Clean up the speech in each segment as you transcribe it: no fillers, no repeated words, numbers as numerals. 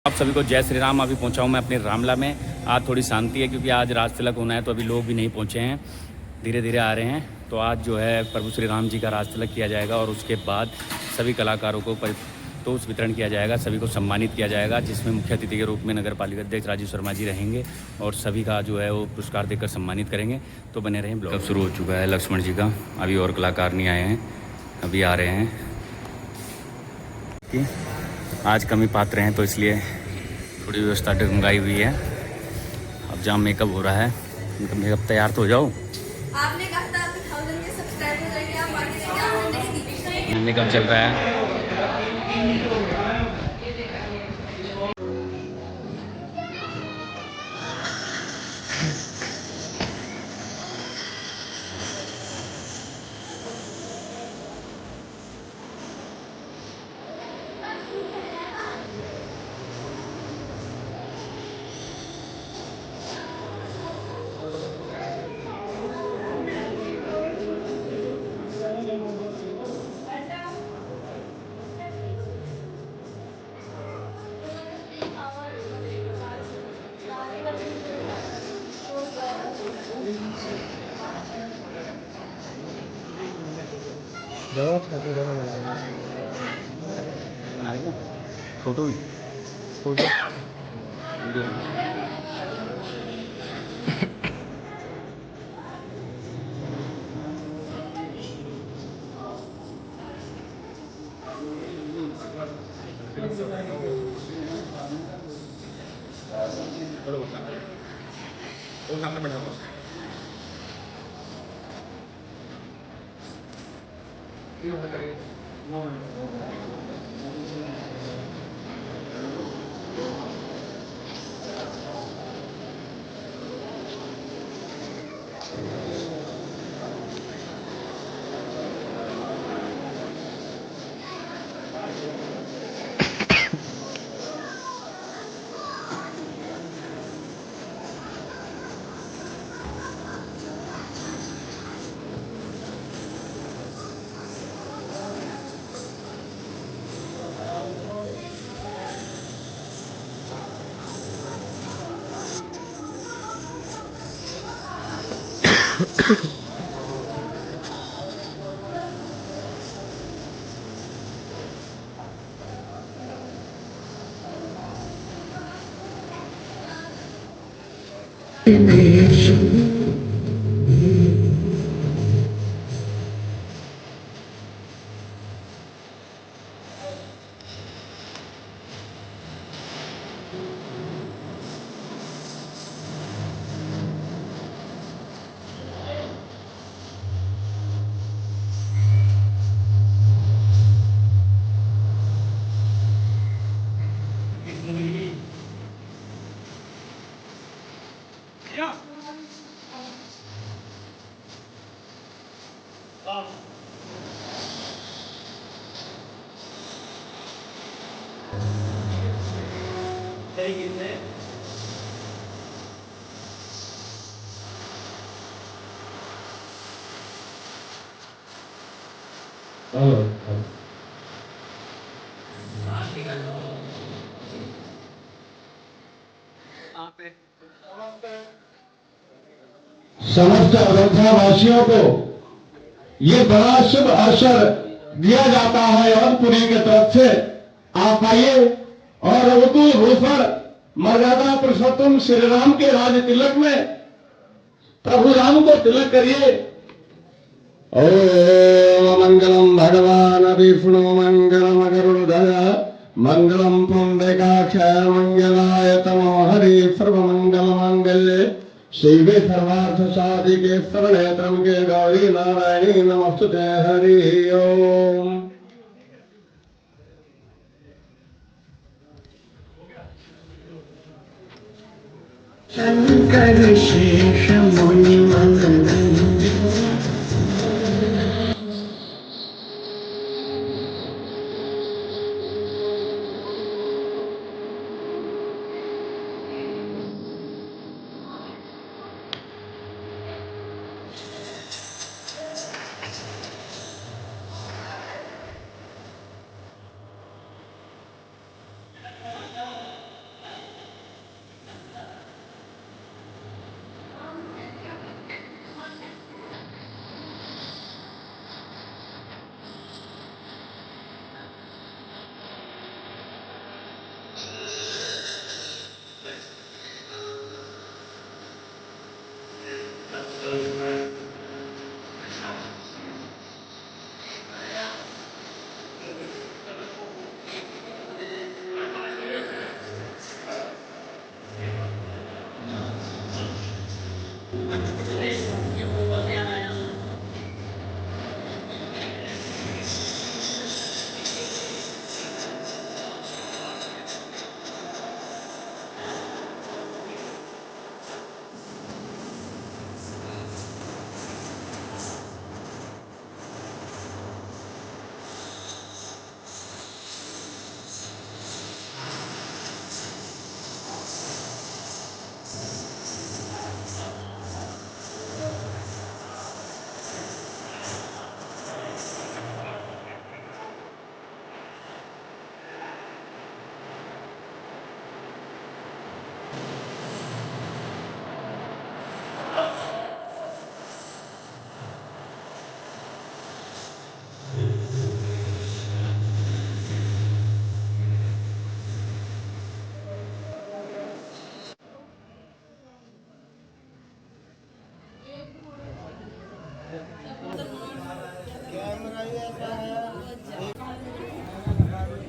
आप सभी को जय श्री राम। अभी पहुंचा हूं मैं अपने रामला में। आज थोड़ी शांति है क्योंकि आज राज तिलक होना है, तो अभी लोग भी नहीं पहुंचे हैं, धीरे धीरे आ रहे हैं। तो आज जो है प्रभु श्री राम जी का राज तिलक किया जाएगा और उसके बाद सभी कलाकारों को तोष वितरण किया जाएगा, सभी को सम्मानित किया जाएगा, जिसमें मुख्य अतिथि के रूप में नगर पालिका अध्यक्ष राजीव शर्मा जी रहेंगे और सभी का जो है वो पुरस्कार देकर सम्मानित करेंगे। तो बने रहें। ब्लॉग शुरू हो चुका है लक्ष्मण जी का, अभी और कलाकार नहीं आए हैं, अभी आ रहे हैं। आज कमी पात्र हैं तो इसलिए थोड़ी व्यवस्था डगमगाई हुई है। अब जहाँ मेकअप हो रहा है, उनका मेकअप तैयार तो हो जाओ। आपने कहा था आपके 1000 के सब्सक्राइबर हो जाएंगे, आप आगे जाके आपने नहीं दी। मेकअप चल रहा है। फोटो फोटो समस्त अयोध्या वासियों को ये बड़ा शुभ अवसर दिया जाता है और पुरी की तरफ से आप आइए और उर्दू भूषण मर्यादा पुरुषोत्तम श्री राम के राज तिलक में प्रभु राम को तिलक करिए। ओम मंगलम भगवान विष्णु मंगलम गरुड़ध्वज मंगलम पुंडरीकाक्ष मंगलाय तमो हरि सर्व मंगल मांगल्ये शिवे सर्वार्थ साधिके शरणे त्र्यंबके गौरी नारायणी नमस्तुते। हरि ओम। शंकर शेष मुनि वंदन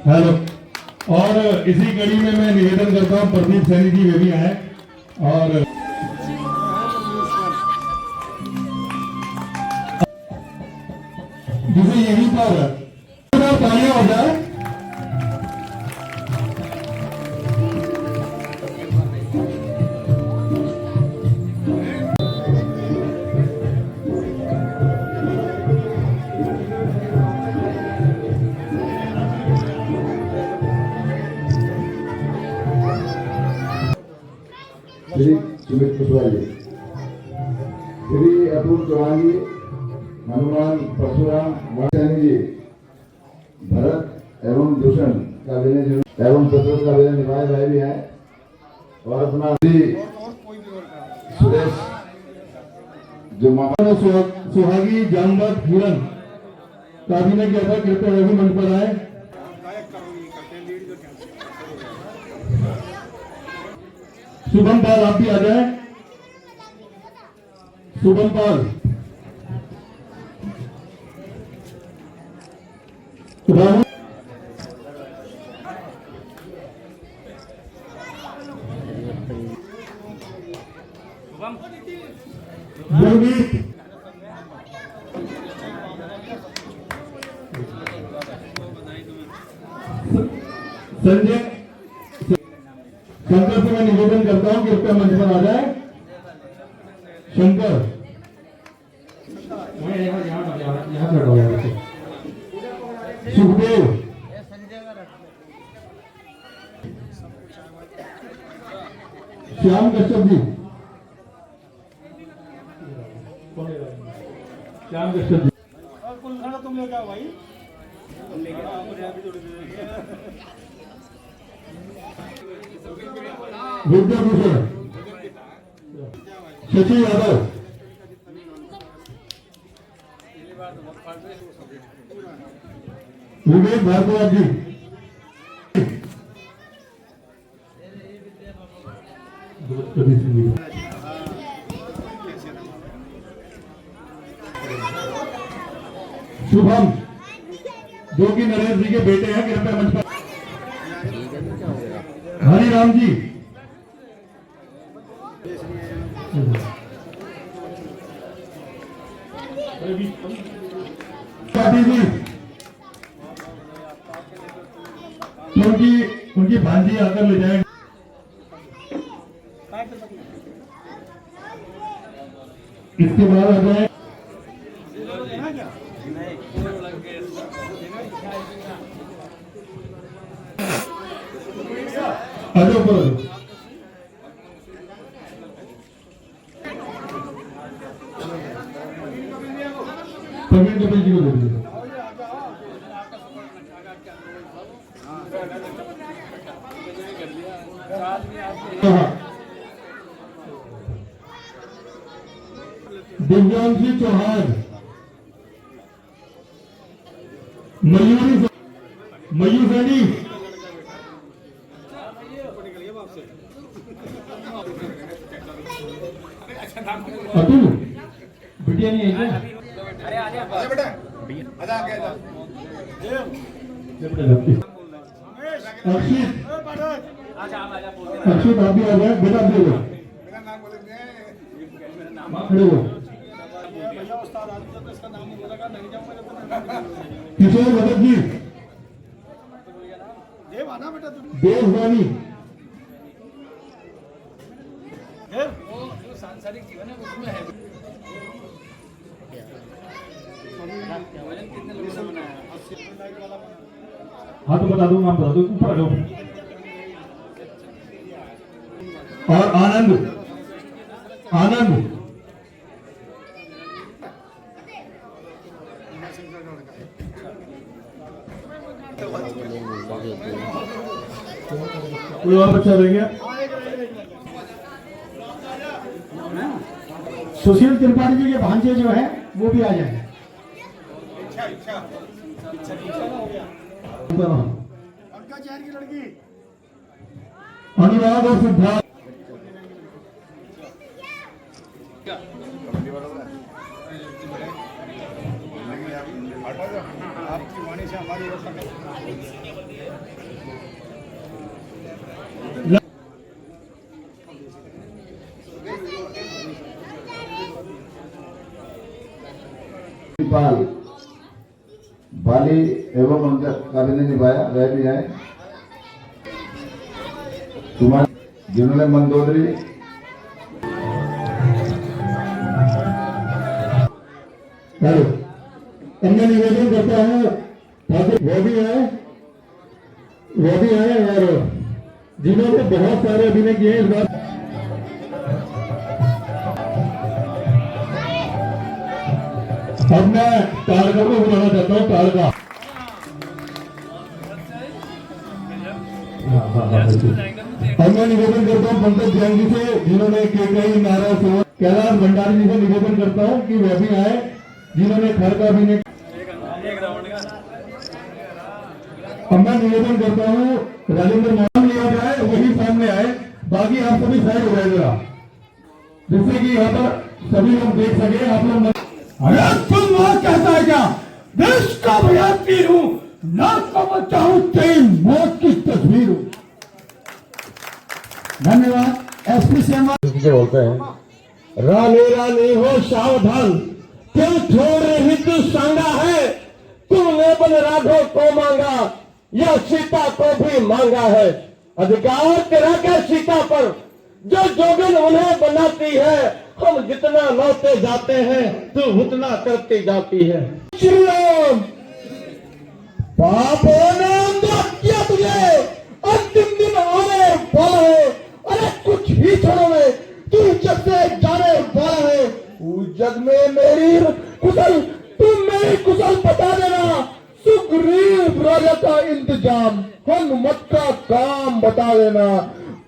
हेलो। और इसी कड़ी में मैं निवेदन करता हूँ प्रदीप सैनी जी वे भी आए और जिसे यहीं पर तालियां हो जाए। श्री सुमित कुशवाहा जी, श्री अतुल चौहान जी, हनुमान परशुराम वाणी जी, भरत एवं दूषण का विनय एवं सतत का विनय निभाए भाई भी हैं और अपना सुरेश जो मामा सुहागी जामवंत हिरन का अभिनय किया था, कृपया वे भी मंच पर आए। शुभम पाल आप भी आ जाए। शुभम पाल, राहुल, गुरमीत, संजय, शंकर से मैं निवेदन करता हूं कि कृपया मंच पर आ जाए। शंकर, यहाँ खड़ा हो जाए। सुखदेव, श्याम कश्यप जी, श्याम कश्यप जी, तुम लेके आओ भाई। विद्याभूषण, शशि यादव, विवेक भारद्वाज जी, शुभम जो कि नरेश जी के बेटे हैं, कृपया मंच पर। हरिराम जी, पाटिल जी, क्योंकि उनकी भांजी आकर ले जाएंगे। इसके बाद आ जाए आजो पर प्रवीण कपिल जी को दे दीजिए। दिव्यांशी चौहान, मयूर सैनी, अतुल बिटिया नहीं है क्या? अक्षित अक्षित आप भी आ जाए बेटा, भी हो खड़े हो। भैया उस्ताद आदमी जब इसका नाम नहीं बोलेगा नहीं जाऊंगा। किशोर भगत जी, देव आना बेटा तुम। देववानी, देव सांसारिक जीवन है उसमें है। वजन कितने लोगों ने बनाया? हाँ तो बता दो, नाम बता दो, ऊपर आ जाओ। और आनंद, आनंद कोई और बच्चा रह गया? सुशील त्रिपाठी जी के भांजे जो है वो भी आ जाए। पंकज की लड़की अनुराग और सिद्धार्थ, आपकी वाणी से हमारी पाल बाली एवं उनका कार्य ने निभाया, वह भी आए। तुम्हारे जिन्होंने मंदोदरी मैं निवेदन करता हूँ ठाकुर वो भी आए और जिन्होंने बहुत सारे अभिनय किए इस बार। अब मैं तारका को बुलाना चाहता हूँ, तारका। और मैं निवेदन करता हूँ पंकज जैन जी से, जिन्होंने केकई नारायण सोहन, कैलाश भंडारी जी से निवेदन करता हूँ कि वह भी आए जिन्होंने खर का अभिनय। अब मैं निवेदन करता हूँ राजेंद्र नाम लिया जाए, वही सामने आए, बाकी आप सभी साइड हो जाए जरा, जिससे कि यहाँ पर सभी लोग देख सके। आप लोग अरे तुम वहां कहता है क्या? देश का भयाती हूँ, नाक का बच्चा हूँ, तेरी मौत की तस्वीर हूँ। धन्यवाद। एसपी सेवा बोलते हैं, रानी रानी हो सावधान, क्यों छोड़ हिंदुस्ताना है, तुमने बलराघव को मांगा या सीता को भी मांगा है। अधिकार तेरा क्या सीता पर, जो जोगिन उन्हें बनाती है, हम जितना लौटे जाते हैं तू उतना करती जाती है। श्री राम, पापों ने अंधा किया तुझे, अंतिम दिन आने वाला है। अरे कुछ ही क्षणों में तू जग से जाने वाला है। उस जग में मेरी कुशल, तुम मेरी कुशल बता देना। सुग्रीव राजा का इंतजाम, हनुमत का काम बता देना।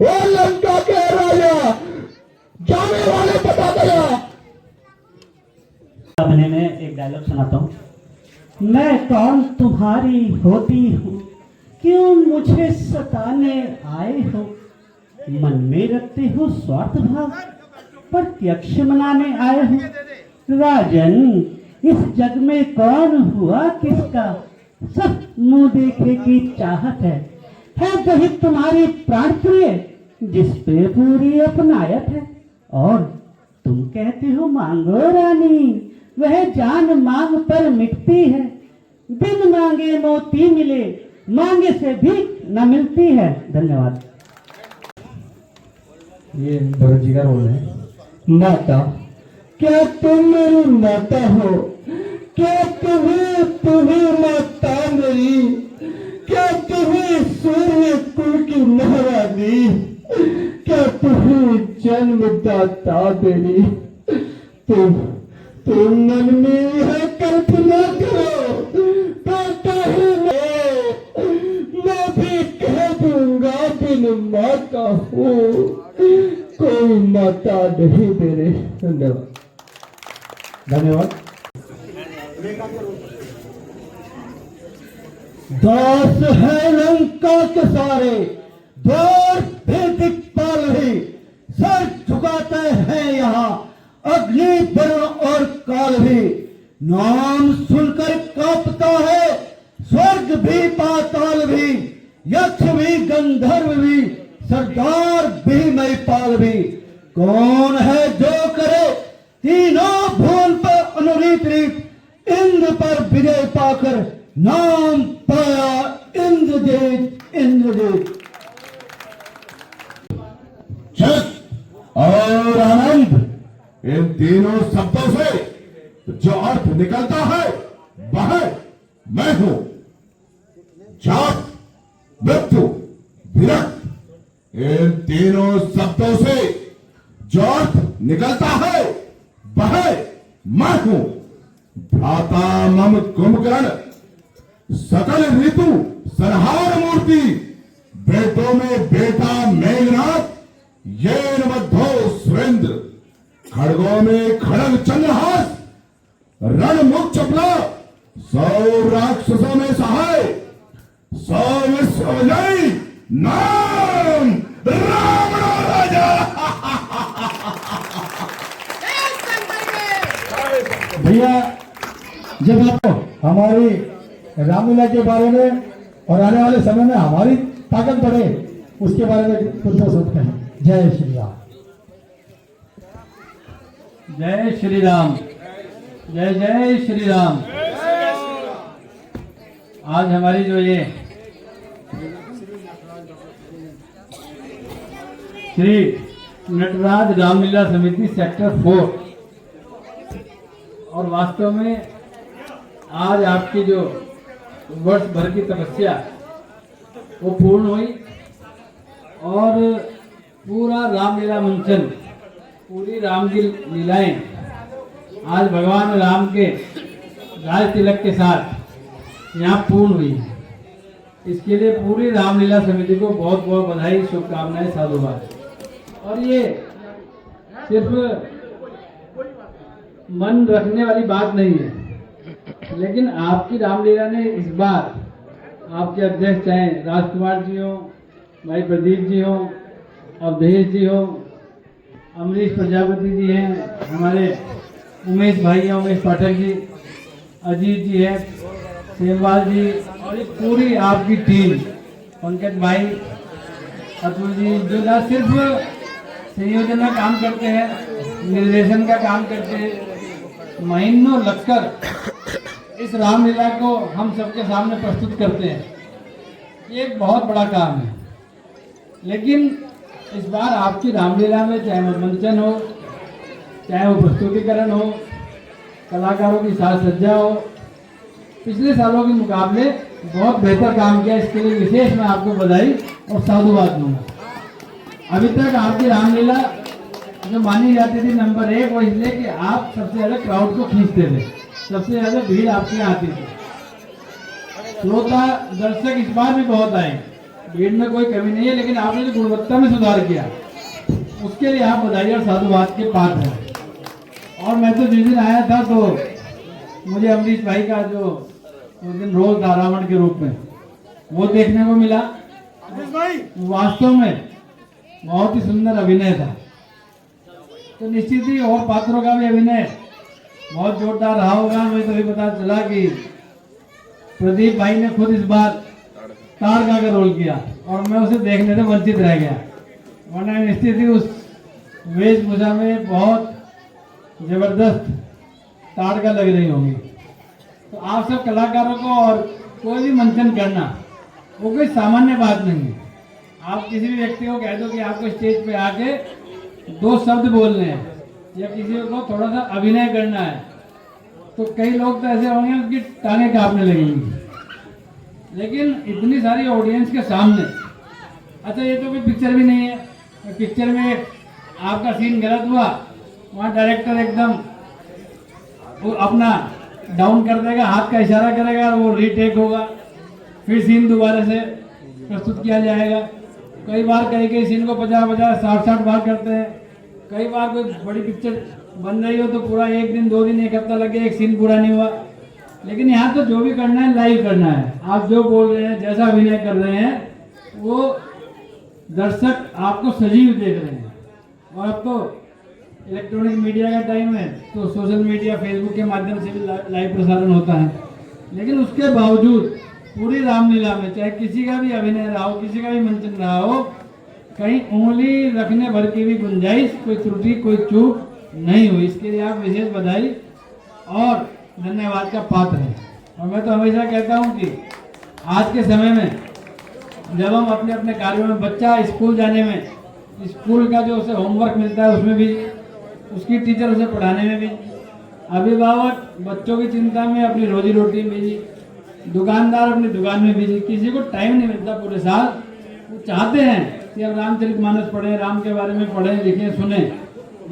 वो लंका के राजा जाने वाले बता देना। मैंने में एक डायलॉग सुनाता हूँ। मैं कौन तुम्हारी होती हूँ, क्यों मुझे सताने आए हो, मन में रखते हो स्वार्थ भाव, प्रत्यक्ष मनाने आए हो। राजन, इस जग में कौन हुआ किसका, सब मुंह देखे की चाहत है वही तुम्हारी प्राण प्रिय, जिस पे पूरी अपनायत है। और तुम कहते हो मांगो रानी, वह जान मांग पर मिटती है। बिन मांगे मोती मिले, मांगे से भी न मिलती है। धन्यवाद। ये भरत जी का रोल है। माता, क्या तुम मेरी माता हो? क्या तुम्हें माता मेरी? क्या तुम्हें सूर्य कुल की महारानी? क्या तुम्हें जन्मदाता मेरी? तुम मन में यह कल्पना करो, कहता हूँ मैं भी कह दूंगा बिन माँ का हूँ, कोई माता नहीं मेरे। धन्यवाद। धन्यवाद। दास है लंका के सारे, द्वार भी दिखता नहीं, सर झुकाते हैं यहाँ अग्नि वरुण और काल भी नाम सुनकर कांपता है। स्वर्ग भी पाताल भी यक्ष भी गंधर्व भी सरदार भी महिपाल भी कौन है जो करे तीनों भुवन पर अनुरीत रीत इंद्र पर विजय पाकर नाम पाया इंद्रजीत इंद्रजीत। चित और आनंद इन तीनों शब्दों से जो अर्थ निकलता है वह मैं हूं। जात मृत्यु विरक्त इन तीनों शब्दों से जो अर्थ निकलता है वह मैं हूं। भ्राता मम कुंभकर्ण सकल ऋतु संहार मूर्ति बेटों में बेटा मेघनाथ येन मध्यो सुरेंद्र खड़गों में खड़ग चंद्रहास रणमुख चपला 100 राक्षसों में सहाय 100 विश्वविजयी नाम रावण राजा। भैया जब आप हमारी रामलीला के बारे में और आने वाले समय में हमारी ताकत बढ़े उसके बारे में कुछ दो शब्द कहें। जय श्री राम। जय श्री राम। जय जय श्री राम। आज हमारी जो ये श्री नटराज रामलीला समिति सेक्टर 4 और वास्तव में आज आपकी जो वर्ष भर की तपस्या वो पूर्ण हुई और पूरा रामलीला मंचन पूरी राम की लीलाएं आज भगवान राम के राज तिलक के साथ यहाँ पूर्ण हुई है। इसके लिए पूरी रामलीला समिति को बहुत बहुत बधाई शुभकामनाएं साधुवाद। और ये सिर्फ मन रखने वाली बात नहीं है, लेकिन आपकी रामलीला ने इस बार आपके अध्यक्ष चाहे राजकुमार जी हो, भाई प्रदीप जी हो, अवधेश जी हो, अमरीश प्रजापति जी हैं, हमारे उमेश भाई हैं, उमेश पाठक जी, अजीत जी है, सेमवाल जी और एक पूरी आपकी टीम, पंकज भाई, अतुल जी, जो ना सिर्फ संयोजन का काम करते हैं, निर्देशन का काम करते हैं, महीनों लगकर इस रामलीला को हम सबके सामने प्रस्तुत करते हैं। ये एक बहुत बड़ा काम है। लेकिन इस बार आपकी रामलीला में चाहे वो मंचन हो, चाहे वो प्रस्तुतिकरण हो, कलाकारों की साज सज्जा हो, पिछले सालों के मुकाबले बहुत बेहतर काम किया। इसके लिए विशेष मैं आपको बधाई और साधुवाद दूंगा। अभी तक आपकी रामलीला जो मानी जाती थी नंबर 1 वो इसलिए कि आप सबसे ज़्यादा क्राउड को खींचते थे, सबसे ज़्यादा भीड़ आपके यहाँ आती थी। श्रोता दर्शक इस बार भी बहुत आए, भीड़ में कोई कमी नहीं है, लेकिन आपने जो गुणवत्ता में सुधार किया उसके लिए आप बधाई और साधुवाद के पात्र हैं। और मैं तो जिस दिन आया था तो मुझे अमरीश भाई का जो उस दिन रोल था रावण के रूप में वो देखने को मिला। वास्तव में बहुत ही सुंदर अभिनय था। तो निश्चित ही और पात्रों का भी अभिनय बहुत जोरदार रहा होगा। मुझे तो भी पता चला कि प्रदीप भाई ने खुद इस बार ताड़का का रोल किया और मैं उसे देखने से वंचित रह गया, वरना निश्चित ही उस वेशभूषा में बहुत जबरदस्त ताड़का लग रही होगी। तो आप सब कलाकारों को और कोई भी मंचन करना वो कोई सामान्य बात नहीं है। आप किसी भी व्यक्ति को कह दो कि आपको स्टेज पे आके 2 शब्द बोलने हैं या किसी को थोड़ा सा अभिनय करना है तो कई लोग तो ऐसे होंगे उसकी टांगें कांपने लगेंगी। लेकिन इतनी सारी ऑडियंस के सामने, अच्छा ये तो कोई पिक्चर भी नहीं है, पिक्चर में आपका सीन गलत हुआ वहाँ डायरेक्टर एकदम वो अपना डाउन कर देगा, हाथ का इशारा करेगा और वो रीटेक होगा, फिर सीन दोबारा से प्रस्तुत किया जाएगा। कई बार कई सीन को 50-50 60-60 बार करते हैं। कई बार कोई बड़ी पिक्चर बन रही हो तो पूरा 1 दिन 2 दिन 1 हफ्ता लगे, एक सीन पूरा नहीं हुआ। लेकिन यहाँ तो जो भी करना है लाइव करना है। आप जो बोल रहे हैं, जैसा अभिनय कर रहे हैं वो दर्शक आपको सजीव देख रहे हैं। और अब तो इलेक्ट्रॉनिक मीडिया का टाइम है तो सोशल मीडिया फेसबुक के माध्यम से भी लाइव प्रसारण होता है, लेकिन उसके बावजूद पूरी रामलीला में चाहे किसी का भी अभिनय रहा हो, किसी का भी मंचन रहा हो, कहीं उंगली रखने भर की भी गुंजाइश, कोई त्रुटि, कोई चूक नहीं हुई। इसके लिए आप विशेष बधाई और धन्यवाद का पात्र हैं। और मैं तो हमेशा कहता हूं कि आज के समय में जब हम अपने अपने कार्यों में, बच्चा स्कूल जाने में, स्कूल का जो उसे होमवर्क मिलता है उसमें भी, उसकी टीचर उसे पढ़ाने में भी, अभिभावक बच्चों की चिंता में अपनी रोजी रोटी में बिजी, दुकानदार अपनी दुकान में बिजी, किसी को टाइम नहीं मिलता पूरे साल। वो चाहते हैं कि अब रामचरितमानस पढ़ें, राम के बारे में पढ़ें, लिखें, सुने,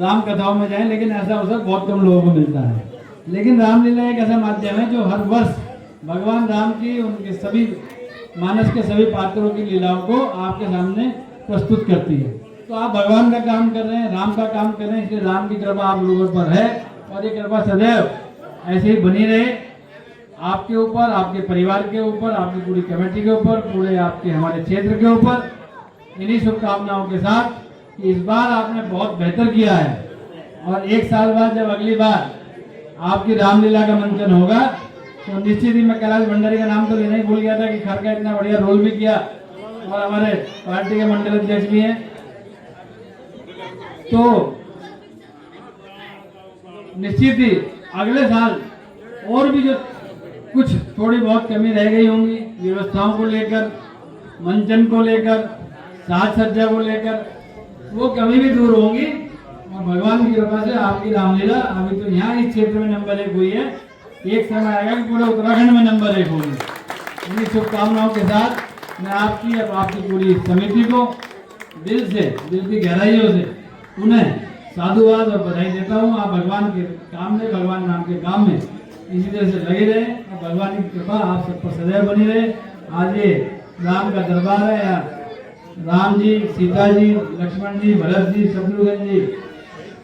राम कथाओं में जाएं, लेकिन ऐसा अवसर बहुत कम लोगों को मिलता है। लेकिन रामलीला एक ऐसा माध्यम है जो हर वर्ष भगवान राम की, उनके सभी मानस के सभी पात्रों की लीलाओं को आपके सामने प्रस्तुत करती है। तो आप भगवान का काम कर रहे हैं, राम का काम कर रहे हैं, इसलिए राम की कृपा आप लोगों पर है और ये कृपा सदैव ऐसे ही बनी रहे आपके ऊपर, आपके परिवार के ऊपर, आपकी पूरी कमेटी के ऊपर, पूरे आपके हमारे क्षेत्र के ऊपर। इन्हीं शुभकामनाओं के साथ कि इस बार आपने बहुत बेहतर किया है और एक साल बाद जब अगली बार आपकी रामलीला का मंचन होगा तो निश्चित ही, मैं कैलाश भंडारी का नाम तो लेना ही भूल गया था कि खर का इतना बढ़िया रोल भी किया और हमारे पार्टी के मंडल अध्यक्ष भी हैं, तो निश्चित ही अगले साल और भी जो कुछ थोड़ी बहुत कमी रह गई होंगी व्यवस्थाओं को लेकर, मंचन को लेकर, साज सज्जा को लेकर, वो कमी भी दूर होंगी और भगवान की कृपा से आपकी रामलीला अभी तो यहाँ इस क्षेत्र में नंबर 1 हुई है, एक समय आएगा कि पूरे उत्तराखंड में नंबर 1 होगी। इन्हीं शुभकामनाओं के साथ मैं आपकी और आपकी पूरी समिति को दिल से, दिल की गहराइयों से पुनः साधुवाद और बधाई देता हूँ। आप भगवान के काम में, भगवान नाम के काम में इसी तरह से लगे रहे और भगवान की कृपा आप सब पर सदैव बनी रहे। आज ये राम का दरबार है, यहाँ राम जी, सीता जी, लक्ष्मण जी, भरत जी, शत्रुघ्न जी,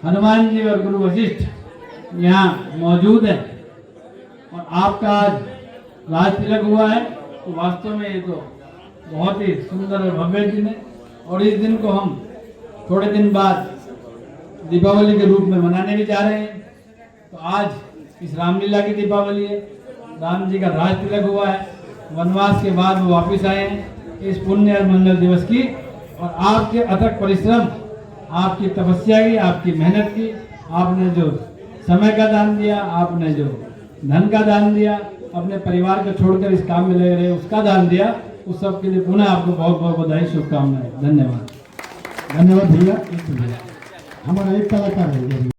हनुमान जी और गुरु वशिष्ठ यहाँ मौजूद है और आपका आज राज तिलक हुआ है, तो वास्तव में ये तो बहुत ही सुंदर और भव्य दिन है। और इस दिन को हम थोड़े दिन बाद दीपावली के रूप में मनाने भी जा रहे हैं। तो आज इस रामलीला की दीपावली है, राम जी का राज तिलक हुआ है, वनवास के बाद वो वापस आए हैं इस पुण्य और मंगल दिवस की, और आपके अथक परिश्रम, आपकी तपस्या की, आपकी मेहनत की, आपने जो समय का दान दिया, आपने जो धन का दान दिया, अपने परिवार को छोड़कर इस काम में लगे रहे उसका दान दिया, उस सब के लिए पुनः आपको बहुत बहुत बधाई, शुभकामनाएं, धन्यवाद। धन्यवाद भैया। हमारा एक कलाकार है